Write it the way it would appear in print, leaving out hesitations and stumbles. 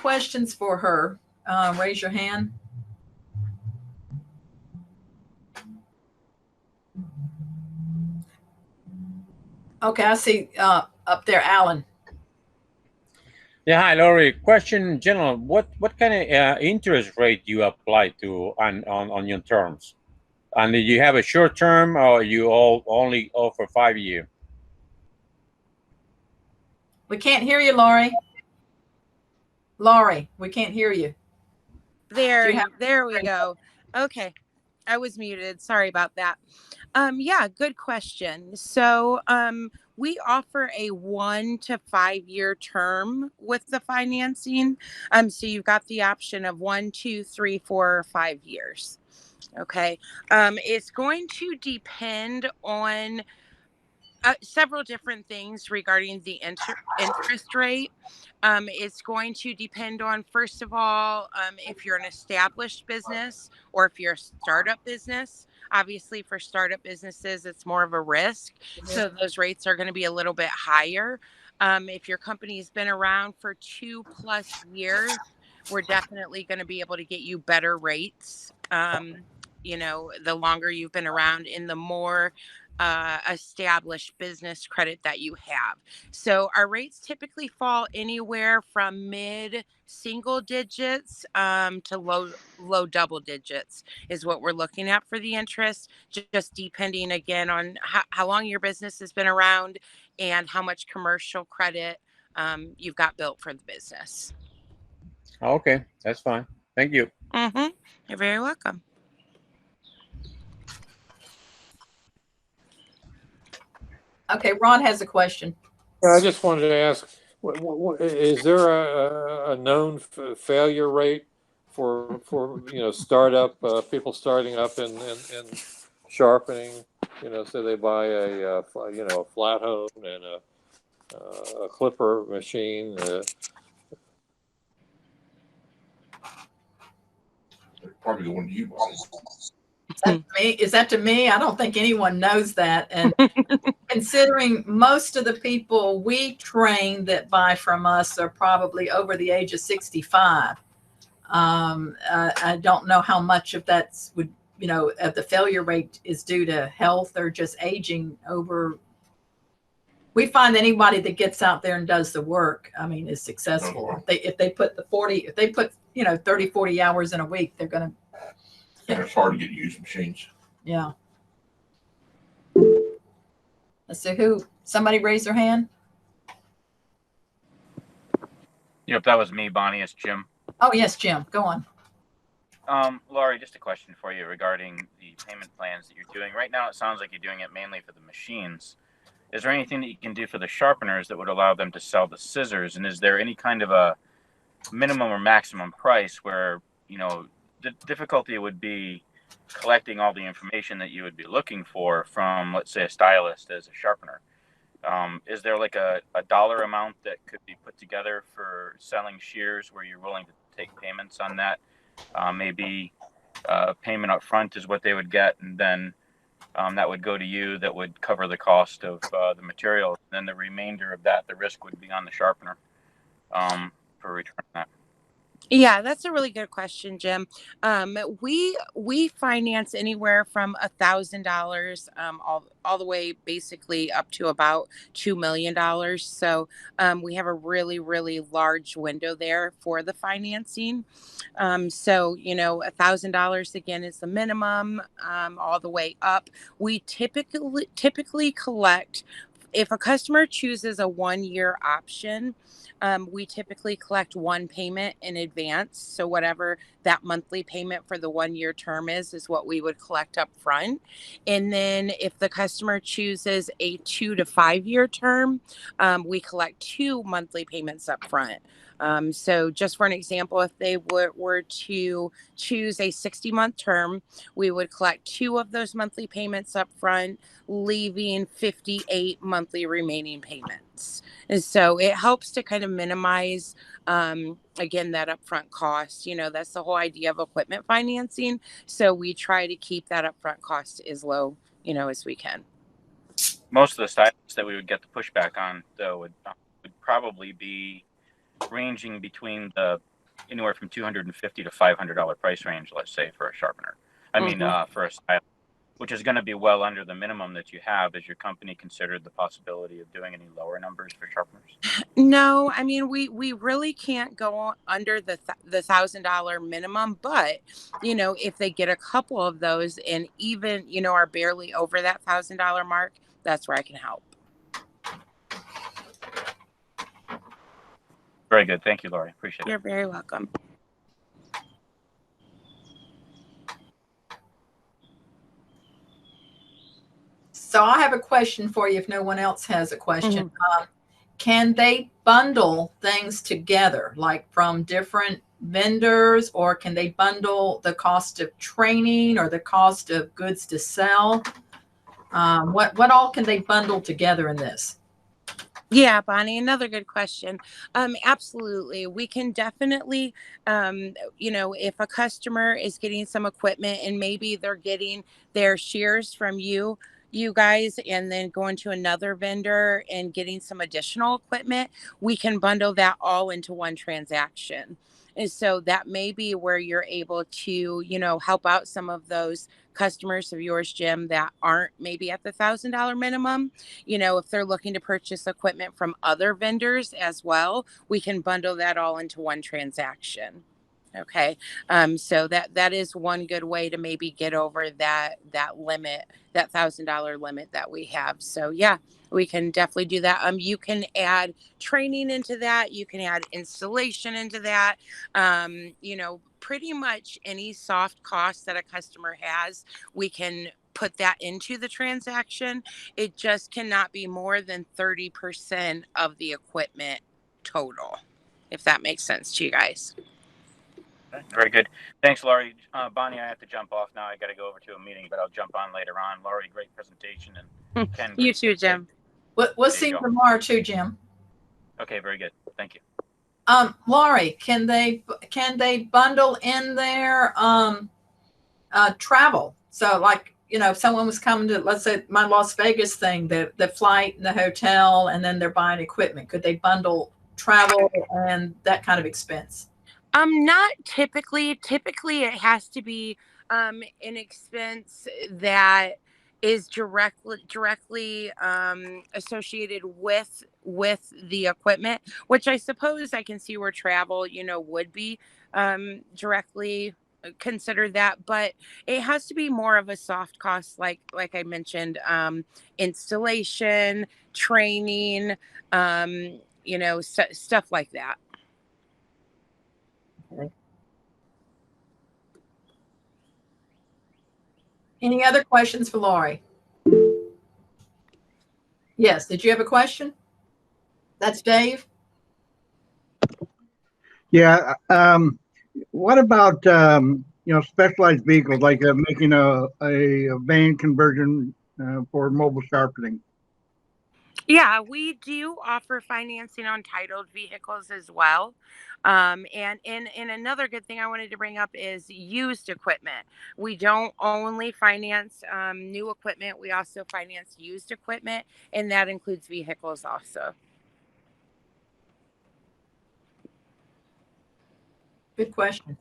questions for her, raise your hand. Okay, I see up there, Alan. Yeah, hi, Lori. Question in general: what kind of interest rate do you apply to on your terms? And do you have a short term, or you all only offer 5 year? We can't hear you, Laurie. Laurie, we can't hear you. There we go. Okay. I was muted. Sorry about that. Yeah, good question. So, we offer a 1 to 5 year term with the financing. So you've got the option of 1, 2, 3, 4, or 5 years. Okay. It's going to depend on several different things regarding the interest rate. It's going to depend on, first of all, if you're an established business or if you're a startup business. Obviously, for startup businesses, it's more of a risk. So those rates are going to be a little bit higher. If your company's been around for 2+ years, we're definitely going to be able to get you better rates. The longer you've been around and the more established business credit that you have. So our rates typically fall anywhere from mid single digits to low double digits is what we're looking at for the interest, just depending again on how long your business has been around and how much commercial credit you've got built for the business. Okay, that's fine. Thank you. Mm-hmm. You're very welcome. Okay, Ron has a question. I just wanted to ask, is there a known failure rate for startup people starting up in sharpening? So they buy a flat hone and a clipper machine. Probably the one you buy. Is that to me? I don't think anyone knows that. And considering most of the people we train that buy from us are probably over the age of 65, I don't know how much of that would, of the failure rate is due to health or just aging over. We find anybody that gets out there and does the work, is successful. If they put 30, 40 hours in a week, they're going to. And it's hard to get used machines. Yeah. Let's see somebody raise their hand. Yep, that was me, Bonnie. It's Jim. Oh, yes, Jim. Go on. Laurie, just a question for you regarding the payment plans that you're doing. Right now, it sounds like you're doing it mainly for the machines. Is there anything that you can do for the sharpeners that would allow them to sell the scissors? And is there any kind of a minimum or maximum price where, the difficulty would be collecting all the information that you would be looking for from, let's say, a stylist as a sharpener? Is there like a dollar amount that could be put together for selling shears where you're willing to take payments on that? Maybe payment up front is what they would get, and then that would go to you, that would cover the cost of the material. And then the remainder of that, the risk would be on the sharpener for return that. Yeah, that's a really good question, Jim. We finance anywhere from $1,000 all the way basically up to about $2 million. So we have a really, really large window there for the financing. So $1,000 again is the minimum, all the way up. We typically collect. If a customer chooses a 1-year option, we typically collect one payment in advance. So whatever that monthly payment for the 1-year term is what we would collect up front. And then if the customer chooses a 2 to 5 year term, we collect 2 monthly payments up front. So just for an example, if they were to choose a 60-month term, we would collect 2 of those monthly payments up front, leaving 58 monthly remaining payments. And so it helps to kind of minimize, again, that upfront cost. That's the whole idea of equipment financing. So we try to keep that upfront cost as low, as we can. Most of the stylists that we would get the pushback on, though, would probably be ranging between the anywhere from $250 to $500 price range, let's say, for a sharpener. I mean, for a style, which is going to be well under the minimum that you have. Has your company considered the possibility of doing any lower numbers for sharpeners? No, I mean, we really can't go under the $1,000 minimum, but if they get a couple of those and even are barely over that $1,000 mark, that's where I can help. Very good. Thank you, Lori. Appreciate it. You're very welcome. So I have a question for you if no one else has a question. Can they bundle things together, like from different vendors, or can they bundle the cost of training or the cost of goods to sell? What all can they bundle together in this? Yeah, Bonnie, another good question. Absolutely. We can definitely, if a customer is getting some equipment and maybe they're getting their shears from you guys, and then going to another vendor and getting some additional equipment, we can bundle that all into one transaction. And so that may be where you're able to, help out some of those customers of yours, Jim, that aren't maybe at the $1,000 minimum. If they're looking to purchase equipment from other vendors as well, we can bundle that all into one transaction. Okay. So that is one good way to maybe get over that limit, that $1,000 limit that we have. So yeah, we can definitely do that. You can add training into that. You can add installation into that. Pretty much any soft cost that a customer has, we can put that into the transaction. It just cannot be more than 30% of the equipment total, if that makes sense to you guys. Very good. Thanks, Laurie. Bonnie, I have to jump off now. I got to go over to a meeting, but I'll jump on later on. Laurie, great presentation. And Ken, you too, Jim. We'll see you tomorrow too, Jim. Okay, very good. Thank you. Laurie, can they bundle in their travel? So like, if someone was coming to, let's say, my Las Vegas thing, the flight and the hotel, and then they're buying equipment, could they bundle travel and that kind of expense? Not typically. Typically, it has to be an expense that is directly associated with the equipment, which I suppose I can see where travel, would be directly consider that, but it has to be more of a soft cost, like I mentioned, installation, training, stuff like that. Any other questions for Laurie? Yes. Did you have a question? That's Dave. Yeah. What about specialized vehicles, like making a van conversion for mobile sharpening? Yeah, we do offer financing on titled vehicles as well. And another good thing I wanted to bring up is used equipment. We don't only finance new equipment, we also finance used equipment, and that includes vehicles also. Good question.